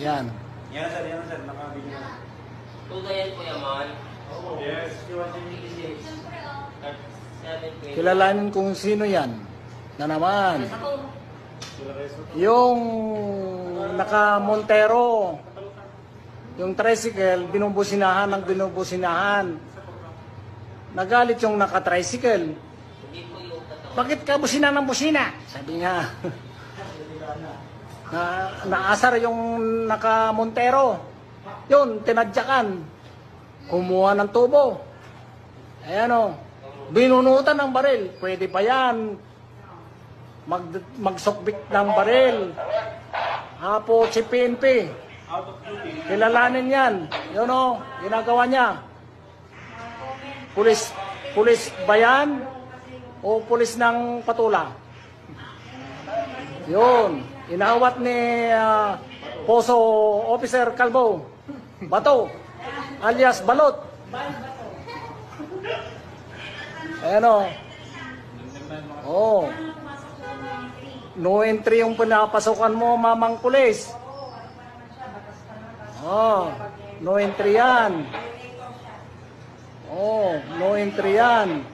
Yan. Yan sir, nakabili na. Tugayan po yaman. Yes. 720. Kilalanin kung sino yan. Na naman. Sila kayo sa Yung naka-Montero. Yung tricycle, binubusinahan ng binubusinahan. Nagalit yung naka-tricycle. Hindi po yung totoo. Bakit ka busina ng busina? Sabi niya. Naasar yung naka-Montero. Yun, tinadyakan. Kumuha ng tubo. Ayan o. Binunutan ng baril. Pwede pa yan. Magsukbit ng baril. Apo si PNP. out of duty. Kilalanin yan. Yun o. Ginagawa niya. Pulis ba yan? O pulis ng patula? Yun. Inawat ni Poso Officer Calvo. Bato. Alias Balot. Ayan o. Oh. No entry yung pinapasukan mo, mamang pulis. Oh. No entry yan. Oh, no entry yan.